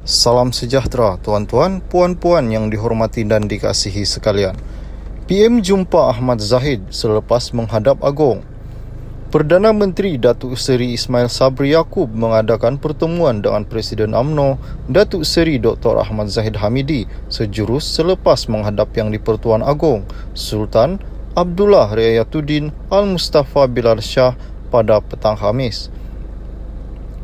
Salam sejahtera tuan-tuan, puan-puan yang dihormati dan dikasihi sekalian. PM jumpa Ahmad Zahid selepas menghadap Agong. Perdana Menteri Datuk Seri Ismail Sabri Yaakob mengadakan pertemuan dengan Presiden UMNO Datuk Seri Dr. Ahmad Zahid Hamidi sejurus selepas menghadap Yang di-Pertuan Agong Sultan Abdullah Riayatuddin Al-Mustafa Bilal Shah pada petang Khamis.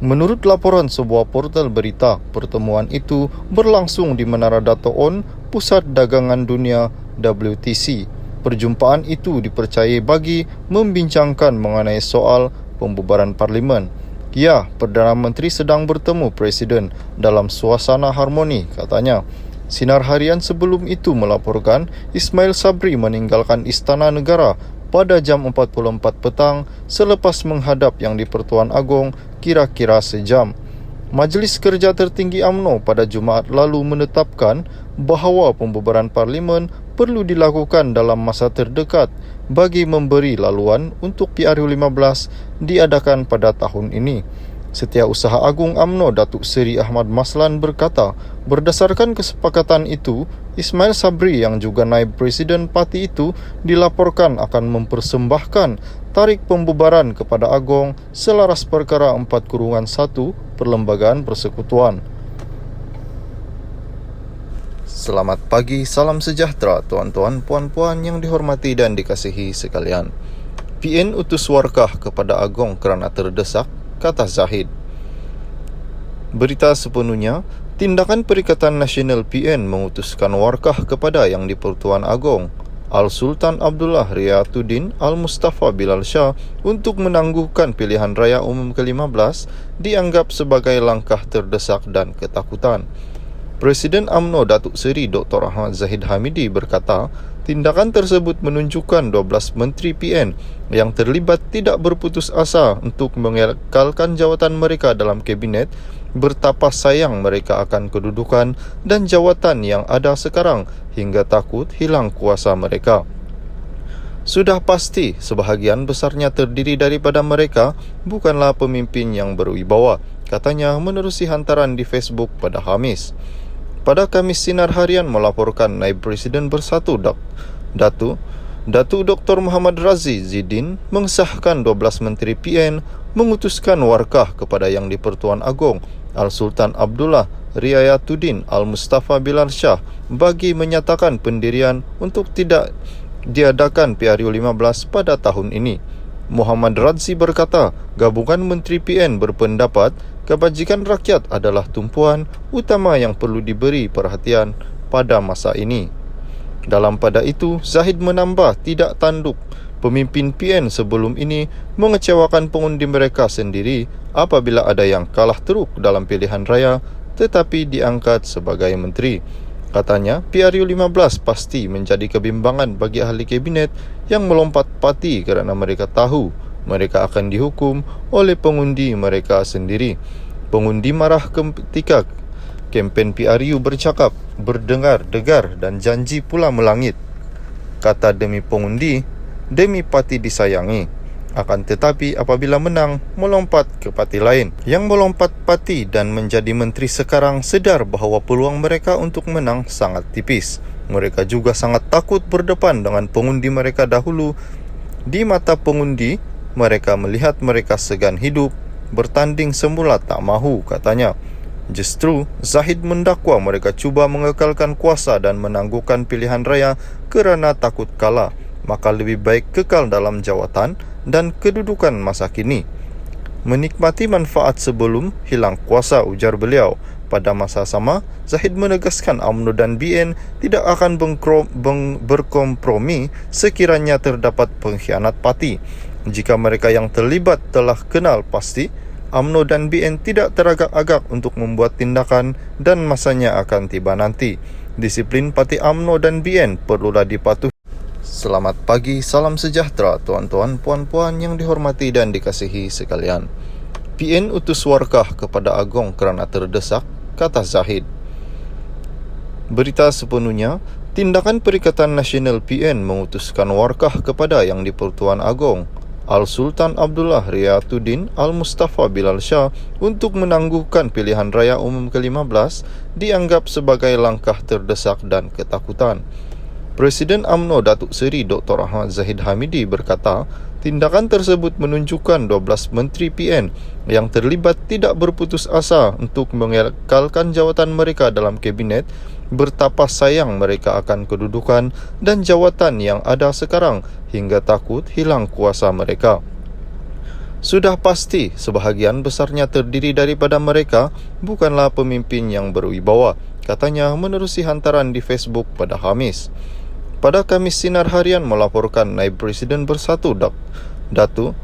Menurut laporan sebuah portal berita, pertemuan itu berlangsung di Menara Dato' On, Pusat Dagangan Dunia WTC. Perjumpaan itu dipercayai bagi membincangkan mengenai soal pembubaran Parlimen. Ya, Perdana Menteri sedang bertemu Presiden dalam suasana harmoni, katanya. Sinar Harian sebelum itu melaporkan Ismail Sabri meninggalkan Istana Negara pada jam 4.44 petang selepas menghadap Yang di-Pertuan Agong kira-kira sejam. Majlis Kerja Tertinggi UMNO pada Jumaat lalu menetapkan bahawa pembubaran Parlimen perlu dilakukan dalam masa terdekat bagi memberi laluan untuk PRU15 diadakan pada tahun ini. Setiausaha Agung UMNO Datuk Seri Ahmad Maslan berkata, berdasarkan kesepakatan itu, Ismail Sabri yang juga naib presiden parti itu dilaporkan akan mempersembahkan tarik pembubaran kepada Agong selaras perkara 4-1 Perlembagaan Persekutuan. Selamat pagi, salam sejahtera tuan-tuan, puan-puan yang dihormati dan dikasihi sekalian. PN utus warkah kepada Agong kerana terdesak, kata Zahid. Berita sepenuhnya, tindakan Perikatan Nasional PN mengutuskan warkah kepada Yang di-Pertuan Agong Al-Sultan Abdullah Riayatuddin Al-Mustafa Bilal Shah untuk menangguhkan pilihan raya umum ke-15 dianggap sebagai langkah terdesak dan ketakutan. Presiden UMNO Datuk Seri Dr. Ahmad Zahid Hamidi berkata, tindakan tersebut menunjukkan 12 Menteri PN yang terlibat tidak berputus asa untuk mengekalkan jawatan mereka dalam kabinet, betapa sayang mereka akan kedudukan dan jawatan yang ada sekarang hingga takut hilang kuasa mereka. Sudah pasti sebahagian besarnya terdiri daripada mereka bukanlah pemimpin yang berwibawa, katanya menerusi hantaran di Facebook pada Khamis. Pada Khamis, Sinar Harian melaporkan Naib Presiden Bersatu Datuk Dr. Muhammad Razi Zidin mengesahkan 12 Menteri PN mengutuskan warkah kepada Yang di-Pertuan Agong Al-Sultan Abdullah Riayatuddin Al-Mustafa Bilal Shah bagi menyatakan pendirian untuk tidak diadakan PRU15 pada tahun ini. Muhammad Razi berkata, gabungan Menteri PN berpendapat kebajikan rakyat adalah tumpuan utama yang perlu diberi perhatian pada masa ini. Dalam pada itu, Zahid menambah tidak tanduk pemimpin PN sebelum ini mengecewakan pengundi mereka sendiri apabila ada yang kalah teruk dalam pilihan raya tetapi diangkat sebagai menteri. Katanya, PRU15 pasti menjadi kebimbangan bagi ahli kabinet yang melompat parti kerana mereka tahu mereka akan dihukum oleh pengundi mereka sendiri. Pengundi marah ketika kempen PRU bercakap, berdengar-degar dan janji pula melangit. Kata demi pengundi, demi parti disayangi. Akan tetapi apabila menang, melompat ke parti lain. Yang melompat parti dan menjadi menteri sekarang sedar bahawa peluang mereka untuk menang sangat tipis. Mereka juga sangat takut berdepan dengan pengundi mereka dahulu. Di mata pengundi, mereka melihat mereka segan hidup, bertanding semula tak mahu, katanya. Justru, Zahid mendakwa mereka cuba mengekalkan kuasa dan menangguhkan pilihan raya kerana takut kalah. Maka lebih baik kekal dalam jawatan dan kedudukan masa kini. Menikmati manfaat sebelum hilang kuasa, ujar beliau. Pada masa sama, Zahid menegaskan UMNO dan BN tidak akan berkompromi sekiranya terdapat pengkhianat parti. Jika mereka yang terlibat telah kenal pasti, UMNO dan BN tidak teragak-agak untuk membuat tindakan dan masanya akan tiba nanti. Disiplin parti UMNO dan BN perlulah dipatuhi. Selamat pagi, salam sejahtera tuan-tuan, puan-puan yang dihormati dan dikasihi sekalian. PN utus warkah kepada Agong kerana terdesak, kata Zahid. Berita sepenuhnya, tindakan Perikatan Nasional PN mengutuskan warkah kepada Yang di-Pertuan Agong Al-Sultan Abdullah Riyatuddin Al-Mustafa Bilal Shah untuk menangguhkan pilihan raya umum ke-15 dianggap sebagai langkah terdesak dan ketakutan. Presiden UMNO Datuk Seri Dr. Ahmad Zahid Hamidi berkata, tindakan tersebut menunjukkan 12 Menteri PN yang terlibat tidak berputus asa untuk mengekalkan jawatan mereka dalam kabinet, betapa sayang mereka akan kedudukan dan jawatan yang ada sekarang hingga takut hilang kuasa mereka. Sudah pasti sebahagian besarnya terdiri daripada mereka bukanlah pemimpin yang berwibawa, katanya menerusi hantaran di Facebook pada Khamis. Pada Khamis, Sinar Harian melaporkan Naib Presiden Bersatu Datuk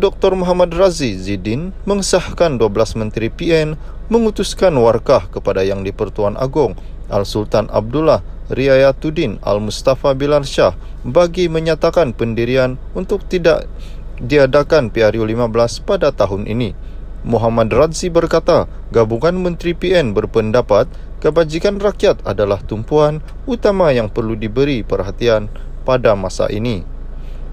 Dr. Muhammad Razi Zidin mengesahkan 12 Menteri PN mengutuskan warkah kepada Yang di-Pertuan Agong Al-Sultan Abdullah Riyatuddin Al-Mustafa Bilal Shah bagi menyatakan pendirian untuk tidak diadakan PRU 15 pada tahun ini. Muhammad Razi berkata, gabungan Menteri PN berpendapat kebajikan rakyat adalah tumpuan utama yang perlu diberi perhatian pada masa ini.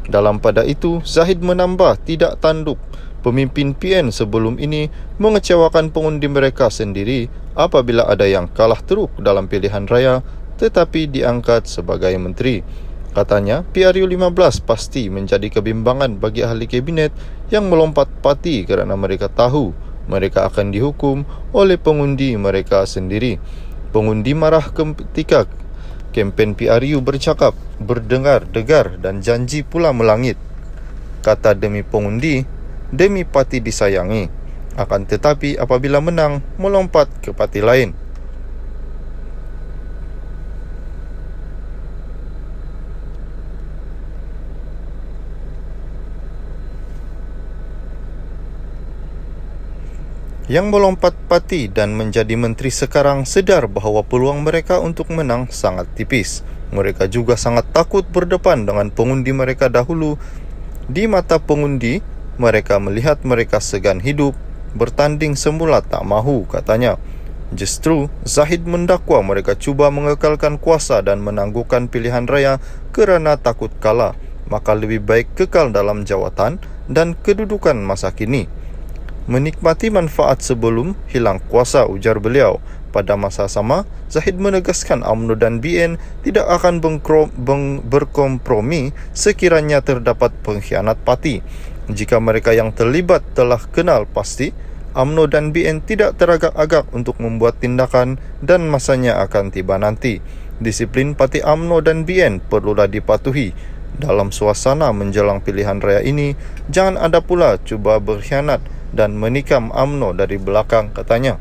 Dalam pada itu, Zahid menambah tidak tanduk pemimpin PN sebelum ini mengecewakan pengundi mereka sendiri apabila ada yang kalah teruk dalam pilihan raya tetapi diangkat sebagai menteri. Katanya, PRU 15 pasti menjadi kebimbangan bagi ahli kabinet yang melompat parti kerana mereka tahu mereka akan dihukum oleh pengundi mereka sendiri. Pengundi marah ketika kempen PRU bercakap, berdengar-degar dan janji pula melangit. Kata demi pengundi, demi parti disayangi. Akan tetapi apabila menang, melompat ke parti lain. Yang melompat parti dan menjadi menteri sekarang sedar bahawa peluang mereka untuk menang sangat tipis. Mereka juga sangat takut berdepan dengan pengundi mereka dahulu. Di mata pengundi, mereka melihat mereka segan hidup, bertanding semula tak mahu, katanya. Justru, Zahid mendakwa mereka cuba mengekalkan kuasa dan menangguhkan pilihan raya kerana takut kalah, maka lebih baik kekal dalam jawatan dan kedudukan masa kini. Menikmati manfaat sebelum hilang kuasa, ujar beliau. Pada masa sama, Zahid menegaskan UMNO dan BN tidak akan berkompromi sekiranya terdapat pengkhianat parti. Jika mereka yang terlibat telah kenal pasti, UMNO dan BN tidak teragak-agak untuk membuat tindakan dan masanya akan tiba nanti. Disiplin parti UMNO dan BN perlulah dipatuhi. Dalam suasana menjelang pilihan raya ini, jangan ada pula cuba berkhianat dan menikam UMNO dari belakang, katanya.